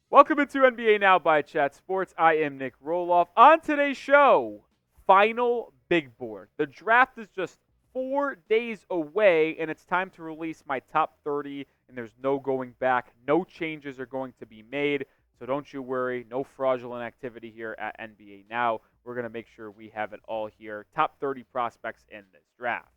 Welcome into NBA Now by Chat Sports. I am Nic Rohloff. On today's show, final big board. The draft is just 4 days away, and it's time to release my top 30, and there's no going back. No changes are going to be made, so don't you worry. No fraudulent activity here at NBA Now. We're going to make sure we have it all here. Top 30 prospects in this draft.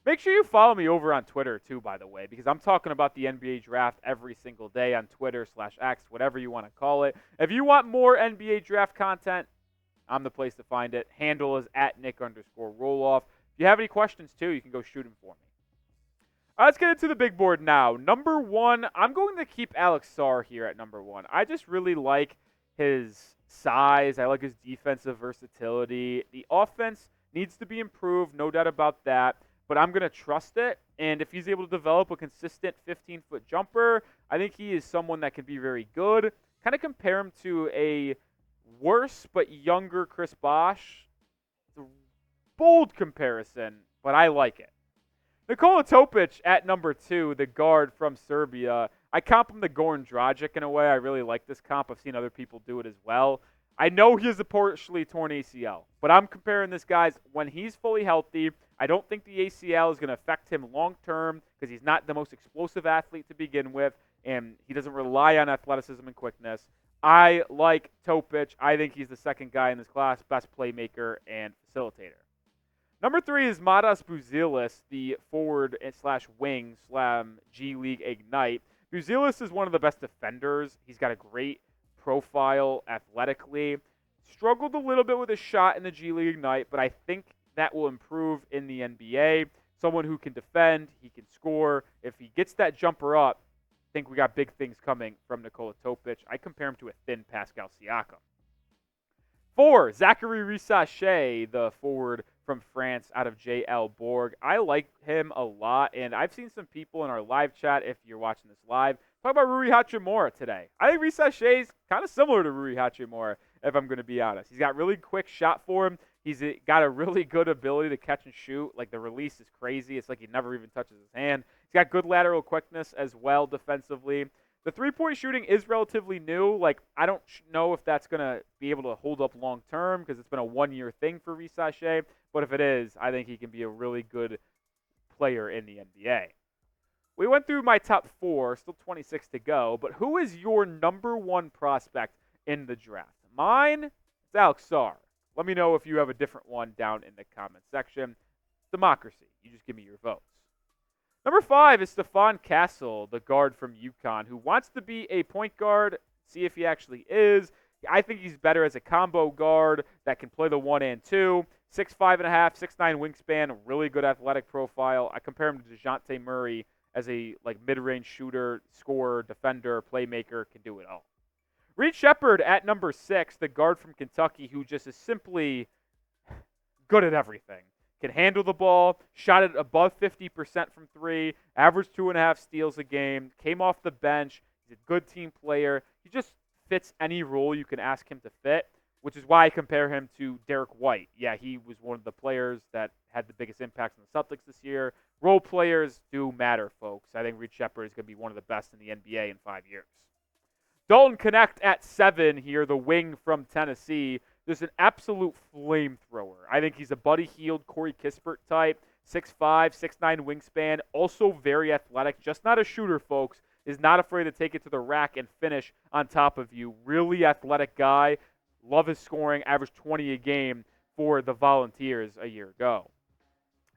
Make sure you follow me over on Twitter, too, by the way, because I'm talking about the NBA draft every single day on Twitter/X, whatever you want to call it. If you want more NBA draft content, I'm the place to find it. Handle is at Nic_Rohloff. If you have any questions, too, you can go shoot them for me. All right, let's get into the big board now. Number one, I'm going to keep Alex Sarr here at number one. I just really like his size. I like his defensive versatility. The offense needs to be improved, no doubt about that. But I'm going to trust it, and if he's able to develop a consistent 15-foot jumper, I think he is someone that can be very good. Kind of compare him to a worse but younger Chris Bosh. It's a bold comparison, but I like it. Nikola Topic at number two, the guard from Serbia. I comp him to Goran Dragic in a way. I really like this comp. I've seen other people do it as well. I know he has a partially torn ACL, but I'm comparing this guy's when he's fully healthy. I don't think the ACL is going to affect him long-term because he's not the most explosive athlete to begin with, and he doesn't rely on athleticism and quickness. I like Topic. I think he's the second guy in this class, best playmaker and facilitator. Number three is Matas Buzelis, the forward/wing/G League Ignite. Buzelis is one of the best defenders. He's got a great profile athletically. Struggled a little bit with his shot in the G League Ignite, but I think that will improve in the NBA. Someone who can defend, he can score. If he gets that jumper up, I think we got big things coming from Nikola Topic. I compare him to a thin Pascal Siakam. 4, Zaccharie Risacher, the forward from France out of JL Bourg. I like him a lot, and I've seen some people in our live chat, if you're watching this live, talk about Rui Hachimura today. I think Risacher is kind of similar to Rui Hachimura, if I'm going to be honest. He's got really quick shot for him. He's got a really good ability to catch and shoot. Like, the release is crazy. It's like he never even touches his hand. He's got good lateral quickness as well defensively. The three-point shooting is relatively new. Like, I don't know if that's going to be able to hold up long-term because it's been a one-year thing for Risacher. But if it is, I think he can be a really good player in the NBA. We went through my top 4, still 26 to go. But who is your number one prospect in the draft? Mine is Alex Sarr. Let me know if you have a different one down in the comment section. Democracy. You just give me your votes. Number 5 is Stephon Castle, the guard from UConn, who wants to be a point guard. See if he actually is. I think he's better as a combo guard that can play the 1 and 2. 6'5.5", 6'9" wingspan, really good athletic profile. I compare him to DeJounte Murray as a mid-range shooter, scorer, defender, playmaker, can do it all. Sheppard at number 6, the guard from Kentucky, who just is simply good at everything. Can handle the ball, shot it above 50% from 3, averaged 2.5 steals a game, came off the bench. He's a good team player. He just fits any role you can ask him to fit, which is why I compare him to Derek White. Yeah, he was one of the players that had the biggest impact on the Celtics this year. Role players do matter, folks. I think Sheppard is going to be one of the best in the NBA in 5 years. Dalton Knecht at 7 here, the wing from Tennessee. There's an absolute flamethrower. I think he's a Buddy Hield, Corey Kispert type, 6'5", 6'9" wingspan, also very athletic, just not a shooter, folks. Is not afraid to take it to the rack and finish on top of you. Really athletic guy. Love his scoring, averaged 20 a game for the Volunteers a year ago.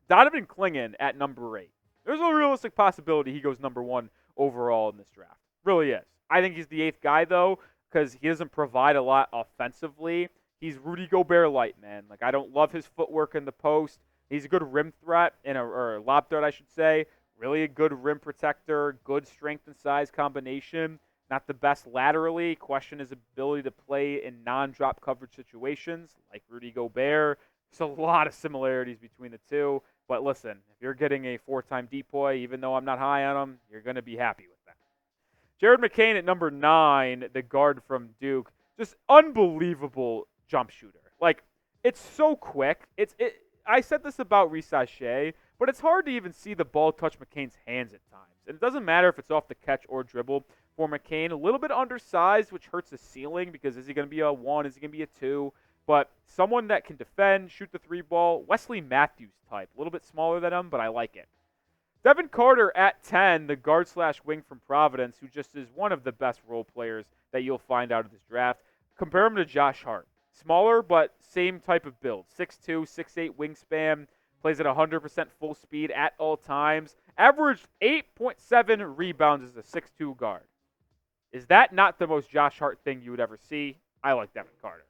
Donovan Clingan at number 8. There's a realistic possibility he goes number 1 overall in this draft. Really is. I think he's the 8th guy, though, because he doesn't provide a lot offensively. He's Rudy Gobert light, man. Like, I don't love his footwork in the post. He's a good rim threat, or lob threat, I should say. Really a good rim protector, good strength and size combination. Not the best laterally. Question his ability to play in non-drop coverage situations like Rudy Gobert. There's a lot of similarities between the two. But listen, if you're getting a 4-time depoy, even though I'm not high on him, you're going to be happy with that. Jared McCain at number 9, the guard from Duke. Just unbelievable jump shooter. Like, it's so quick. I said this about Risacher, but it's hard to even see the ball touch McCain's hands at times. And it doesn't matter if it's off the catch or dribble for McCain. A little bit undersized, which hurts the ceiling because is he going to be a 1? Is he going to be a 2? But someone that can defend, shoot the 3 ball, Wesley Matthews type. A little bit smaller than him, but I like it. Devin Carter at 10, the guard/wing from Providence, who just is one of the best role players that you'll find out of this draft. Compare him to Josh Hart. Smaller, but same type of build. 6'2", 6'8", wingspan. Plays at 100% full speed at all times. Averaged 8.7 rebounds as a 6'2 guard. Is that not the most Josh Hart thing you would ever see? I like Devin Carter.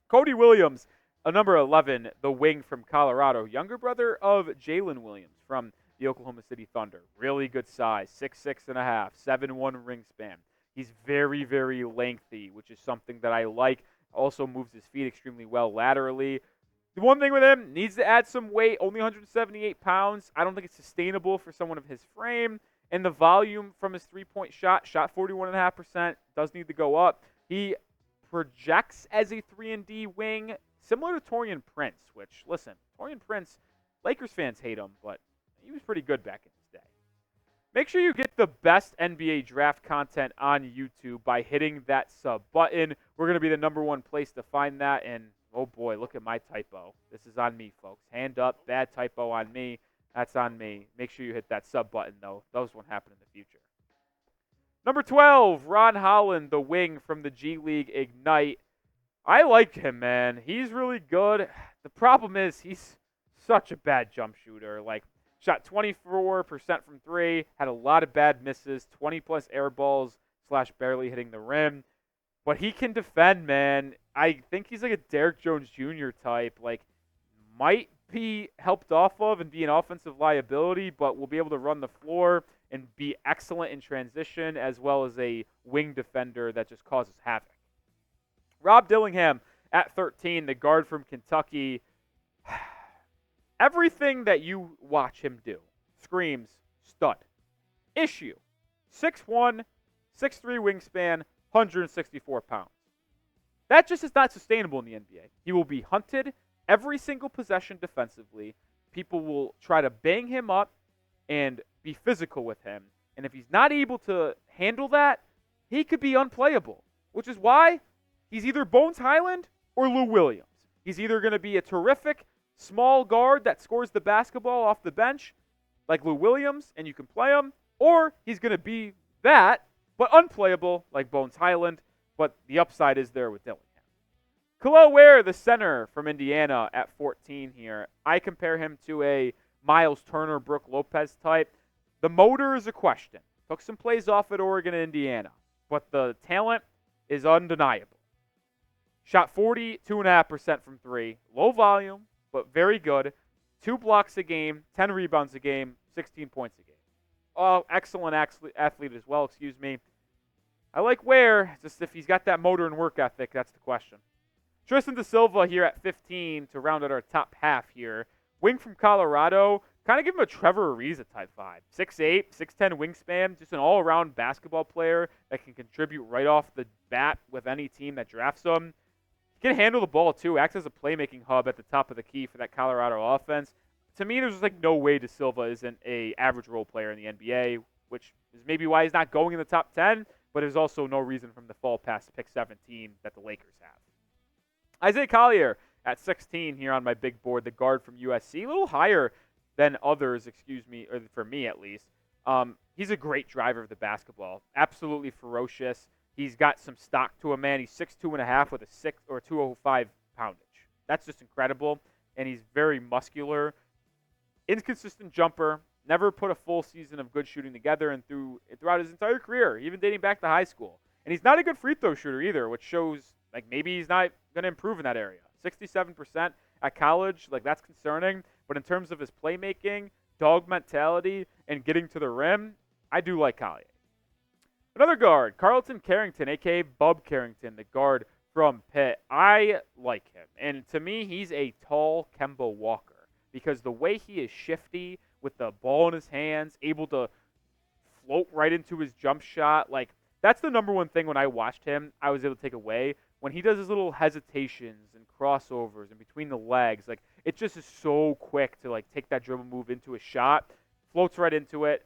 Cody Williams, a number 11, the wing from Colorado. Younger brother of Jalen Williams from the Oklahoma City Thunder. Really good size. 6'6.5", 7'1" wingspan. He's very, very lengthy, which is something that I like. Also moves his feet extremely well laterally. The one thing with him, needs to add some weight, only 178 pounds. I don't think it's sustainable for someone of his frame. And the volume from his three-point shot 41.5%, does need to go up. He projects as a 3-and-D wing, similar to Taurean Prince, which, listen, Taurean Prince, Lakers fans hate him, but he was pretty good back in his day. Make sure you get the best NBA draft content on YouTube by hitting that sub button. We're going to be the #1 place to find that, and oh boy, look at my typo. This is on me, folks. Hand up, bad typo on me. That's on me. Make sure you hit that sub button, though. Those won't happen in the future. Number 12, Ron Holland, the wing from the G League Ignite. I like him, man. He's really good. The problem is he's such a bad jump shooter. Like, shot 24% from 3, had a lot of bad misses, 20-plus air balls / barely hitting the rim. But he can defend, man. I think he's like a Derrick Jones Jr. type. Like, might be helped off of and be an offensive liability, but will be able to run the floor and be excellent in transition, as well as a wing defender that just causes havoc. Rob Dillingham at 13, the guard from Kentucky. Everything that you watch him do screams stud. Issue: 6'1", 6'3" wingspan, 164 pounds. That just is not sustainable in the NBA. He will be hunted every single possession defensively. People will try to bang him up and be physical with him. And if he's not able to handle that, he could be unplayable, which is why he's either Bones Highland or Lou Williams. He's either going to be a terrific small guard that scores the basketball off the bench like Lou Williams and you can play him, or he's going to be that, but unplayable like Bones Highland, but the upside is there with Dillingham. Khalil Ware, the center from Indiana at 14 here. I compare him to a Miles Turner, Brook Lopez type. The motor is a question. Took some plays off at Oregon and Indiana, but the talent is undeniable. Shot 42.5% from 3. Low volume, but very good. 2 blocks a game, 10 rebounds a game, 16 points a game. Oh, excellent athlete as well, excuse me. I like Ware, just if he's got that motor and work ethic, that's the question. Tristan Da Silva here at 15 to round out our top half here. Wing from Colorado, kind of give him a Trevor Ariza type vibe. 6'8", 6'10" wingspan, just an all-around basketball player that can contribute right off the bat with any team that drafts him. He can handle the ball too, acts as a playmaking hub at the top of the key for that Colorado offense. To me, there's just like no way Da Silva isn't a average role player in the NBA, which is maybe why he's not going in the top 10, but there's also no reason for him to fall past pick 17 that the Lakers have. Isaiah Collier at 16 here on my big board, the guard from USC, a little higher than others, or for me at least. He's a great driver of the basketball, absolutely ferocious. He's got some stock to him, man. He's 6'2.5" with a 205 poundage. That's just incredible, and he's very muscular. Inconsistent jumper, never put a full season of good shooting together, and throughout his entire career, even dating back to high school. And he's not a good free throw shooter either, which shows like maybe he's not going to improve in that area. 67% at college, like that's concerning. But in terms of his playmaking, dog mentality, and getting to the rim, I do like Collier. Another guard, Carlton Carrington, a.k.a. Bub Carrington, the guard from Pitt. I like him. And to me, he's a tall Kemba Walker because the way he is shifty with the ball in his hands, able to float right into his jump shot, like that's the #1 thing when I watched him I was able to take away. When he does his little hesitations and crossovers in between the legs, like It just is so quick to like take that dribble move into a shot, floats right into it.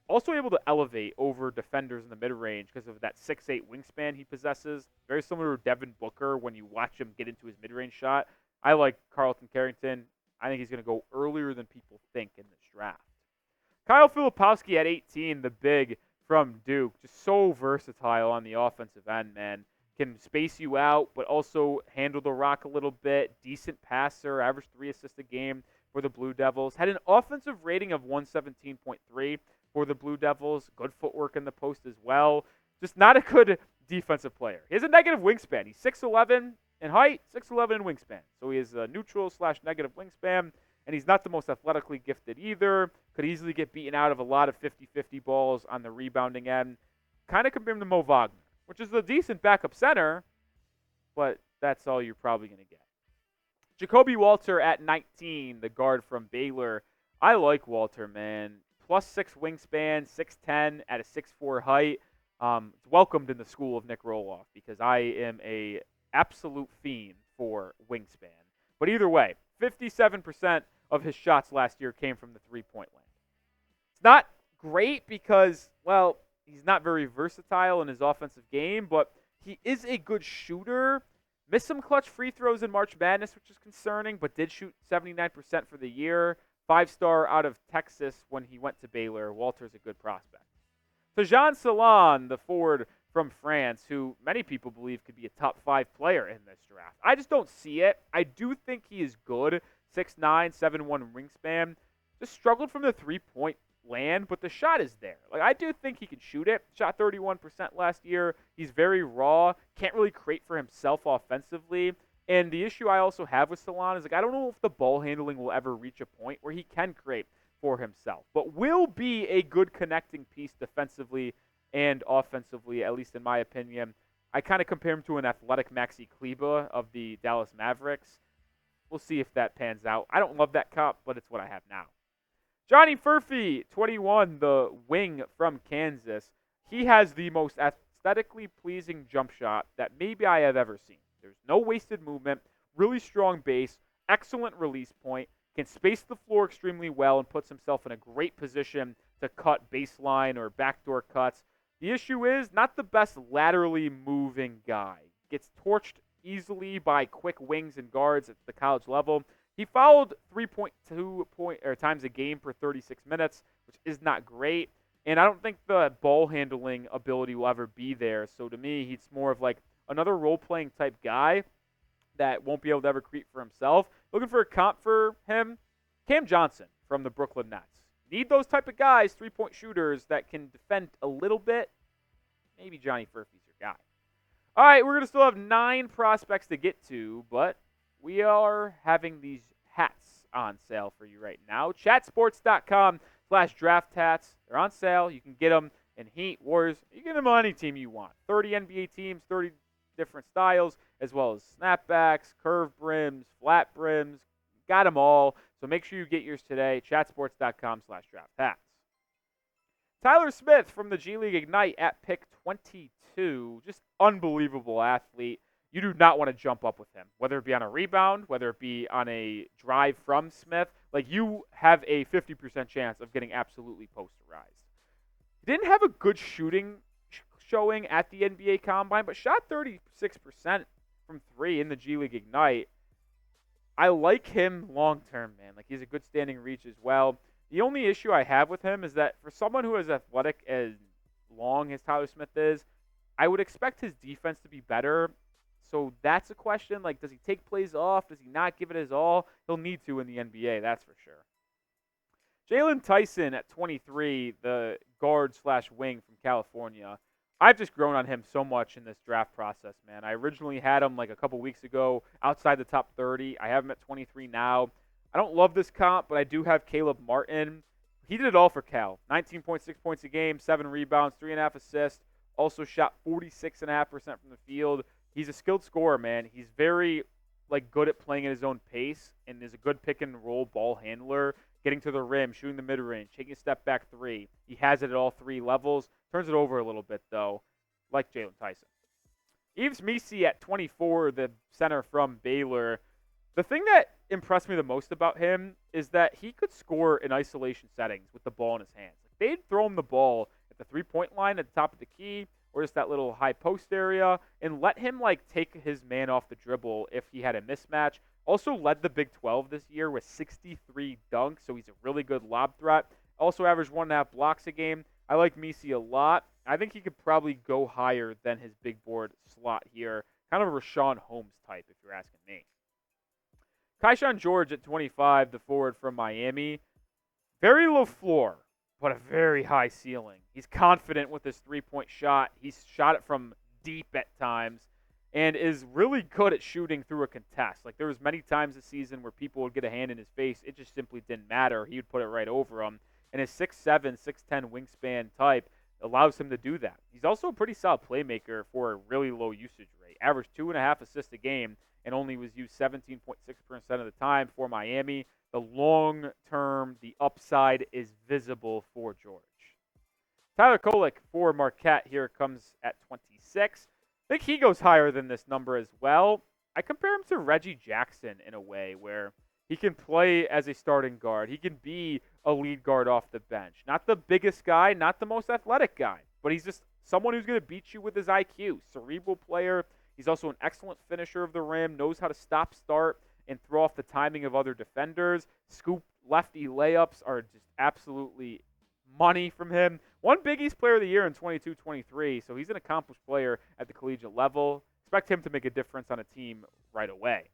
Also able to elevate over defenders in the mid-range because of that 6'8" wingspan he possesses. Very similar to Devin Booker when you watch him get into his mid-range shot. I like Carlton Carrington. I think he's going to go earlier than people think in this draft. Kyle Filipowski at 18, the big from Duke. Just so versatile on the offensive end, man. Can space you out, but also handle the rock a little bit. Decent passer, average 3 assists a game for the Blue Devils. Had an offensive rating of 117.3 for the Blue Devils. Good footwork in the post as well. Just not a good defensive player. He has a negative wingspan. He's 6'11 in height, 6'11 in wingspan. So he is a neutral/negative wingspan, and he's not the most athletically gifted either. Could easily get beaten out of a lot of 50-50 balls on the rebounding end. Kind of compare him to Mo Wagner, which is a decent backup center, but that's all you're probably going to get. Jacoby Walter at 19, the guard from Baylor. I like Walter, man. +6 wingspan, 6'10 at a 6'4 height. It's welcomed in the school of Nic Rohloff because I am a absolute fiend for wingspan. But either way, 57% of his shots last year came from the three-point line. It's not great because, well, he's not very versatile in his offensive game, but he is a good shooter. Missed some clutch free throws in March Madness, which is concerning, but did shoot 79% for the year. 5-star out of Texas when he went to Baylor. Walter's a good prospect. Tajan Salon, the forward from France, who many people believe could be a top 5 player in this draft. I just don't see it. I do think he is good. 6'9", 7'1" wingspan. Just struggled from the three-point land, but the shot is there. Like, I do think he can shoot it. Shot 31% last year. He's very raw. Can't really create for himself offensively. And the issue I also have with Salon is, like, I don't know if the ball handling will ever reach a point where he can create for himself, but will be a good connecting piece defensively and offensively, at least in my opinion. I kind of compare him to an athletic Maxi Kleber of the Dallas Mavericks. We'll see if that pans out. I don't love that comp, but it's what I have now. Johnny Furphy, 21, the wing from Kansas. He has the most aesthetically pleasing jump shot that maybe I have ever seen. There's no wasted movement, really strong base, excellent release point, can space the floor extremely well and puts himself in a great position to cut baseline or backdoor cuts. The issue is not the best laterally moving guy. Gets torched easily by quick wings and guards at the college level. He fouled 3.2 times a game per 36 minutes, which is not great. And I don't think the ball handling ability will ever be there. So to me, he's more of like another role-playing type guy that won't be able to ever create for himself. Looking for a comp for him, Cam Johnson from the Brooklyn Nets. Need those type of guys, three-point shooters that can defend a little bit. Maybe Johnny Furphy's your guy. All right, we're going to still have 9 prospects to get to, but we are having these hats on sale for you right now. Chatsports.com/draft hats. They're on sale. You can get them in Heat, Warriors. You can get them on any team you want. 30 NBA teams, 30 different styles, as well as snapbacks, curved brims, flat brims. Got them all. So make sure you get yours today. Chatsports.com/draft hats. Tyler Smith from the G League Ignite at pick 22. Just unbelievable athlete. You do not want to jump up with him, whether it be on a rebound, whether it be on a drive from Smith. Like, you have a 50% chance of getting absolutely posterized. He didn't have a good shooting showing at the NBA Combine, but shot 36% from 3 in the G League Ignite. I like him long-term, man. Like, he's a good standing reach as well. The only issue I have with him is that for someone who is athletic as long as Tyler Smith is, I would expect his defense to be better. So that's a question. Like, does he take plays off? Does he not give it his all? He'll need to in the NBA, that's for sure. Jalen Tyson at 23, the guard/wing from California. I've just grown on him so much in this draft process, man. I originally had him like a couple weeks ago outside the top 30. I have him at 23 now. I don't love this comp, but I do have Caleb Martin. He did it all for Cal. 19.6 points a game, 7 rebounds, 3.5 assists. Also shot 46.5% from the field. He's a skilled scorer, man. He's very good at playing at his own pace and is a good pick-and-roll ball handler, getting to the rim, shooting the mid-range, taking a step-back 3. He has it at all 3 levels. Turns it over a little bit, though, like Jalen Tyson. Yves Missi at 24, the center from Baylor. The thing that impressed me the most about him is that he could score in isolation settings with the ball in his hands. Like, they'd throw him the ball at the three-point line at the top of the key or just that little high post area and let him take his man off the dribble if he had a mismatch. Also led the Big 12 this year with 63 dunks, so he's a really good lob threat. Also averaged 1.5 blocks a game. I like Misi a lot. I think he could probably go higher than his big board slot here. Kind of a Rashawn Holmes type, if you're asking me. Keyshawn George at 25, the forward from Miami. Very low floor, but a very high ceiling. He's confident with his three-point shot. He's shot it from deep at times and is really good at shooting through a contest. There was many times this season where people would get a hand in his face. It just simply didn't matter. He would put it right over them. And his 6'7", 6'10" wingspan type allows him to do that. He's also a pretty solid playmaker for a really low usage rate. Averaged 2.5 assists a game and only was used 17.6% of the time for Miami. The long term, the upside is visible for George. Tyler Kolek for Marquette here comes at 26. I think he goes higher than this number as well. I compare him to Reggie Jackson in a way where he can play as a starting guard. He can be a lead guard off the bench. Not the biggest guy, not the most athletic guy, but he's just someone who's going to beat you with his IQ. Cerebral player. He's also an excellent finisher of the rim, knows how to stop, start, and throw off the timing of other defenders. Scoop lefty layups are just absolutely money from him. One Big East Player of the Year in 22-23, so he's an accomplished player at the collegiate level. Expect him to make a difference on a team right away.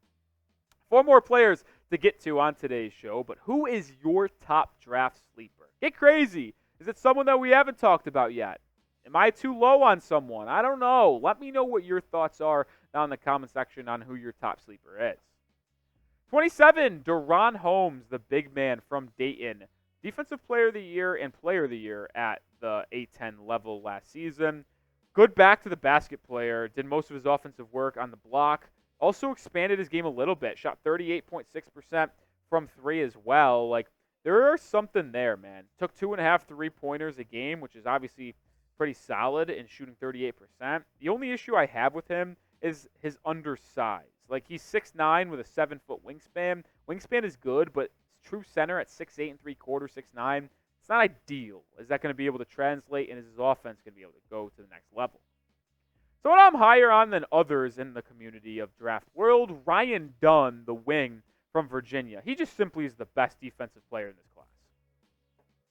4 more players to get to on today's show, but who is your top draft sleeper? Get crazy. Is it someone that we haven't talked about yet? Am I too low on someone? I don't know. Let me know what your thoughts are down in the comment section on who your top sleeper is. 27, Deron Holmes, the big man from Dayton. Defensive Player of the Year and Player of the Year at the A10 level last season. Good back to the basket player. Did most of his offensive work on the block. Also expanded his game a little bit. Shot 38.6% from 3 as well. There is something there, man. Took 2.5 3-pointers a game, which is obviously pretty solid in shooting 38%. The only issue I have with him is his undersize. He's 6'9" with a 7-foot wingspan. Wingspan is good, but true center at 6'8 3/4, 6'9", it's not ideal. Is that going to be able to translate, and is his offense going to be able to go to the next level? So what I'm higher on than others in the community of draft world, Ryan Dunn, the wing from Virginia. He just simply is the best defensive player in this class.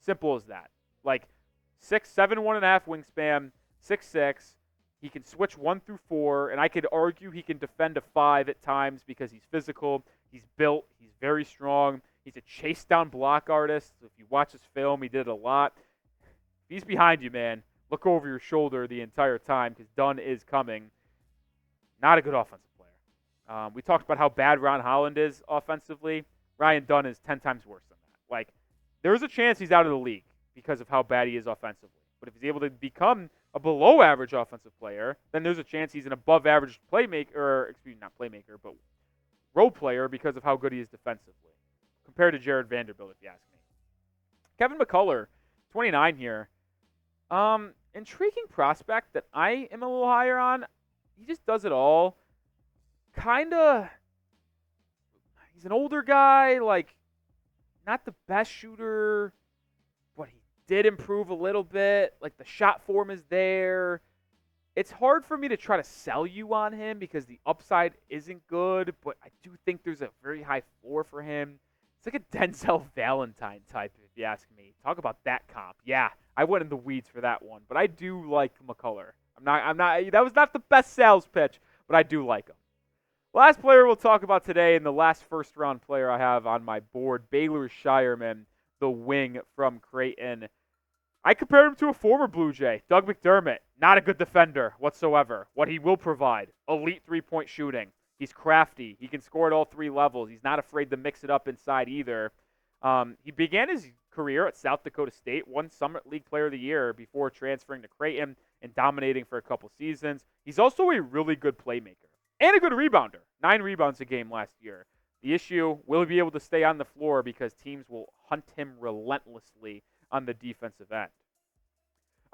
Simple as that. 6'7", 1.5 wingspan, 6'6". He can switch 1 through 4, and I could argue he can defend a 5 at times because he's physical, he's built, he's very strong. He's a chase down block artist. So if you watch his film, he did it a lot. If he's behind you, man, look over your shoulder the entire time because Dunn is coming. Not a good offensive player. We talked about how bad Ron Holland is offensively. Ryan Dunn is 10 times worse than that. There's a chance he's out of the league because of how bad he is offensively. But if he's able to become a below average offensive player, then there's a chance he's an above average playmaker, or excuse me, not playmaker, but role player because of how good he is defensively. Compared to Jared Vanderbilt, if you ask me. Kevin McCullough, 29 here. Intriguing prospect that I am a little higher on. He just does it all. He's an older guy, not the best shooter, but he did improve a little bit. The shot form is there. It's hard for me to try to sell you on him because the upside isn't good, but I do think there's a very high floor for him. It's like a Denzel Valentine type, if you ask me. Talk about that comp. Yeah, I went in the weeds for that one, but I do like McCullough. That was not the best sales pitch, but I do like him. Last player we'll talk about today, and the last first-round player I have on my board, Baylor Shireman, the wing from Creighton. I compare him to a former Blue Jay, Doug McDermott. Not a good defender whatsoever. What he will provide, elite three-point shooting. He's crafty. He can score at all 3 levels. He's not afraid to mix it up inside either. He began his career at South Dakota State, won Summit League Player of the Year before transferring to Creighton and dominating for a couple seasons. He's also a really good playmaker and a good rebounder. 9 rebounds a game last year. The issue, will he be able to stay on the floor because teams will hunt him relentlessly on the defensive end?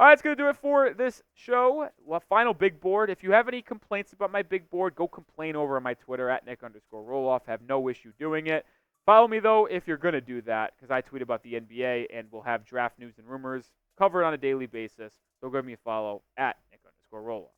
All right, that's going to do it for this show. Well, final big board. If you have any complaints about my big board, go complain over on my Twitter at Nic_Rohloff. Have no issue doing it. Follow me, though, if you're going to do that, because I tweet about the NBA, and we'll have draft news and rumors covered on a daily basis. So give me a follow at Nic_Rohloff.